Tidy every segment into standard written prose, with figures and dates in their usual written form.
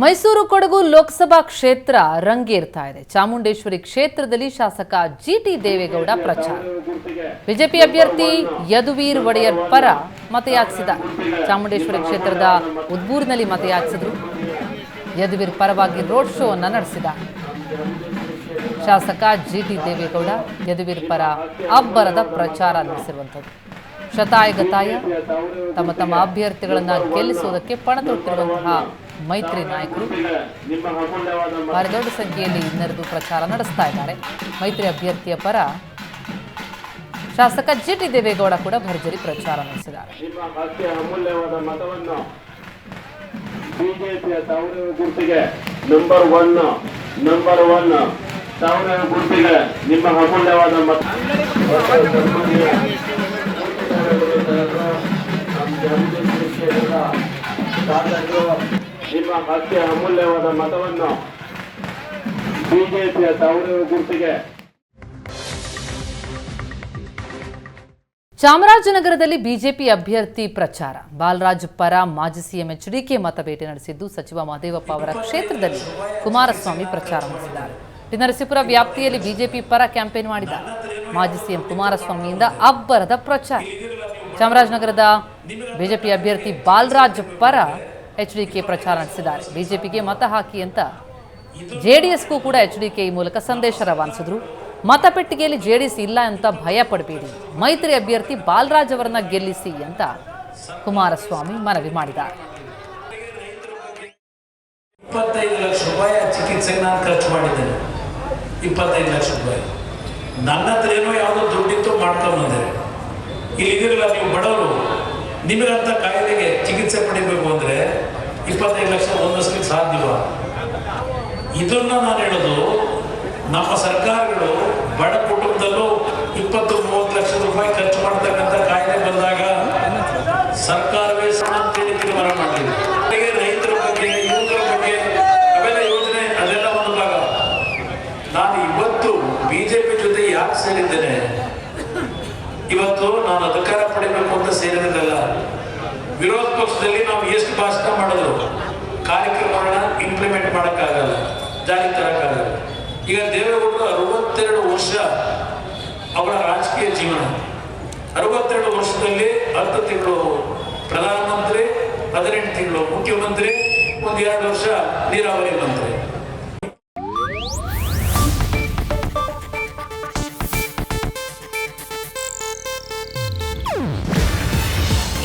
ಮೈಸೂರು ಕೊಡಗು ಲೋಕಸಭಾ ಕ್ಷೇತ್ರ ರಂಗೇರ್ತಾ ಇದೆ. ಚಾಮುಂಡೇಶ್ವರಿ ಕ್ಷೇತ್ರದಲ್ಲಿ ಶಾಸಕ ಜಿಟಿ ದೇವೇಗೌಡ ಪ್ರಚಾರ. ಬಿಜೆಪಿ ಅಭ್ಯರ್ಥಿ ಯದುವೀರ್ ಒಡೆಯರ್ ಪರ ಮತಯಾಚಿಸಿದ್ದಾರೆ. ಚಾಮುಂಡೇಶ್ವರಿ ಕ್ಷೇತ್ರದ ಉದ್ಬೂರಿನಲ್ಲಿ ಮತಯಾಚಿಸಿದರು. ಯದುವೀರ್ ಪರವಾಗಿ ರೋಡ್ ಶೋ ಅನ್ನು ನಡೆಸಿದ್ದಾರೆ. ಶಾಸಕ ಜಿಟಿ ದೇವೇಗೌಡ ಯದುವೀರ್ ಪರ ಅಬ್ಬರದ ಪ್ರಚಾರ ನಡೆಸಿರುವಂಥದ್ದು. ಶತಾಯಗತಾಯ ತಮ್ಮ ತಮ್ಮ ಅಭ್ಯರ್ಥಿಗಳನ್ನು ಗೆಲ್ಲಿಸುವುದಕ್ಕೆ ಪಣತೊಟ್ಟಿರುವಂತಹ ಮೈತ್ರಿ ನಾಯಕರು ಭಾರಿ ದೊಡ್ಡ ಸಂಖ್ಯೆಯಲ್ಲಿ ನೆರೆದು ಪ್ರಚಾರ ನಡೆಸ್ತಾ ಇದ್ದಾರೆ. ಮೈತ್ರಿ ಅಭ್ಯರ್ಥಿಯ ಪರ ಶಾಸಕ ಜಿಟಿ ದೇವೇಗೌಡ ಕೂಡ ಭರ್ಜರಿ ಪ್ರಚಾರ ನಡೆಸಿದ್ದಾರೆ. ಬಿಜೆಪಿಯ ತಾವರೆ ಗುರುತಿಗೆ ನಂಬರ್ ಒನ್ ತಾವರೆ ಗುರುತಿಗೆ ನಿಮ್ಮ ಅಮೂಲ್ಯವಾದ ಮತ. ನಿಮ್ಮ ಅತ್ಯ ಅಮೂಲ್ಯವಾದ ಮತವನ್ನು ಬಿಜೆಪಿಯ ತಾವರೆ ಗುರುತಿಗೆ. ಚಾಮರಾಜನಗರದಲ್ಲಿ ಬಿಜೆಪಿ ಅಭ್ಯರ್ಥಿ ಪ್ರಚಾರ. ಬಾಲರಾಜ್ ಪರ ಮಾಜಿ ಸಿಎಂ ಎಚ್ಡಿಕೆ ಮತ ಭೇಟಿ ನಡೆಸಿದ್ದು ಸಚಿವ ಮಹದೇವಪ್ಪ ಅವರ ಕ್ಷೇತ್ರದಲ್ಲಿ ಕುಮಾರಸ್ವಾಮಿ ಪ್ರಚಾರ ನಡೆಸಿದ್ದಾರೆ. ನರಸೀಪುರ ವ್ಯಾಪ್ತಿಯಲ್ಲಿ ಬಿಜೆಪಿ ಪರ ಕ್ಯಾಂಪೇನ್ ಮಾಡಿದ್ದಾರೆ. ಮಾಜಿ ಸಿಎಂ ಕುಮಾರಸ್ವಾಮಿಯಿಂದ ಅಬ್ಬರದ ಪ್ರಚಾರ. ಚಾಮರಾಜನಗರದ ಬಿಜೆಪಿ ಅಭ್ಯರ್ಥಿ ಬಾಲರಾಜ್ ಪರ ಎಚ್ಡಿಕೆ ಪ್ರಚಾರ ನಡೆಸಿದ್ದಾರೆ. ಬಿಜೆಪಿಗೆ ಮತ ಹಾಕಿ ಅಂತ ಜೆಡಿಎಸ್ಗೂ ಕೂಡ ಎಚ್ಡಿಕೆ ಈ ಮೂಲಕ ಸಂದೇಶ ರವಾನಿಸಿದ್ರು. ಮತಪೆಟ್ಟಿಗೆಯಲ್ಲಿ ಜೆಡಿಎಸ್ ಇಲ್ಲ ಅಂತ ಭಯ ಪಡಬೇಡಿ, ಮೈತ್ರಿ ಅಭ್ಯರ್ಥಿ ಬಾಲರಾಜ್ ಅವರನ್ನ ಗೆಲ್ಲಿಸಿ ಅಂತ ಕುಮಾರಸ್ವಾಮಿ ಮನವಿ ಮಾಡಿದ್ದಾರೆ. 25 ಲಕ್ಷ ರೂಪಾಯಿ ಚಿಕಿತ್ಸೆಗೆ ನಾನು ಖರ್ಚು ಮಾಡಿದ್ದೇನೆ. 25 ಲಕ್ಷ ರೂಪಾಯಿ ನನ್ನ ಹತ್ರ ಏನೋ ಯಾವುದೋ ದುಡ್ಡಿತ್ತು ಮಾಡ್ಕೊಂಡು ಬಂದೆ. ಇಲ್ಲಿಗಿರಲ್ಲ, ನೀವು ಬಡವರು, ನಿಮಗಂತ ಕಾಯಿಲೆಗೆ ಚಿಕಿತ್ಸೆ ಪಡಿಬೇಕು ಅಂದರೆ 25 ಲಕ್ಷ ಹೊಂದಿಸ್ಲಿಕ್ಕೆ ಸಾಧ್ಯವ? ಇದನ್ನ ನಾನು ಹೇಳೋದು, ನಮ್ಮ ಸರ್ಕಾರಗಳು ಬಡ ಕುಟುಂಬದಲ್ಲೂ 20-30 ಲಕ್ಷ ರೂಪಾಯಿ ಖರ್ಚು ಮಾಡ್ತಕ್ಕಂಥ ಕಾಯಿಲೆ ಬಂದಾಗ ಸರ್ಕಾರವೇ ಅಂತೇಳಿ ತೀರ್ಮಾನ ಮಾಡಲಿಲ್ಲ. ರೈತರ ಬಗ್ಗೆ, ಯುವಕರ ಬಗ್ಗೆ ಅವೆಲ್ಲ ಯೋಜನೆ, ಅದೆಲ್ಲ ಒಂದು ಭಾಗ. ನಾನು ಇವತ್ತು ಬಿಜೆಪಿ ಜೊತೆ ಯಾಕೆ ಸೇರಿದ್ದೇನೆ? ಇವತ್ತು ನಾನು ಅಧಿಕಾರ ಪಡಿಬೇಕು ಅಂತ ಸೇರಿದ್ರಲ್ಲ. ವಿರೋಧ ಪಕ್ಷದಲ್ಲಿ ನಾವು ಎಷ್ಟು ಭಾಷಣ ಮಾಡಿದ್ರು ಕಾರ್ಯಕ್ರಮಗಳನ್ನ ಇಂಪ್ಲಿಮೆಂಟ್ ಮಾಡೋಕ್ಕಾಗಲ್ಲ, ಜಾರಿ ತರಕ್ಕಾಗಲ್ಲ. ಈಗ ದೇವೇಗೌಡರು 62 ವರ್ಷ ಅವರ ರಾಜಕೀಯ ಜೀವನ. 62 ವರ್ಷದಲ್ಲಿ 10 ತಿಂಗಳು ಪ್ರಧಾನಮಂತ್ರಿ, 18 ತಿಂಗಳು ಮುಖ್ಯಮಂತ್ರಿ, 1-2 ವರ್ಷ ನೀರಾವರಿ ಮಂತ್ರಿ.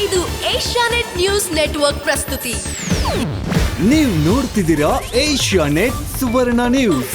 ಇದು ಏಷ್ಯಾನೆಟ್ ನ್ಯೂಸ್ ನೆಟ್ವರ್ಕ್ ಪ್ರಸ್ತುತಿ. ನೀವು ನೋಡ್ತಿದ್ದೀರಾ ಏಷ್ಯಾನೆಟ್ ಸುವರ್ಣ ನ್ಯೂಸ್.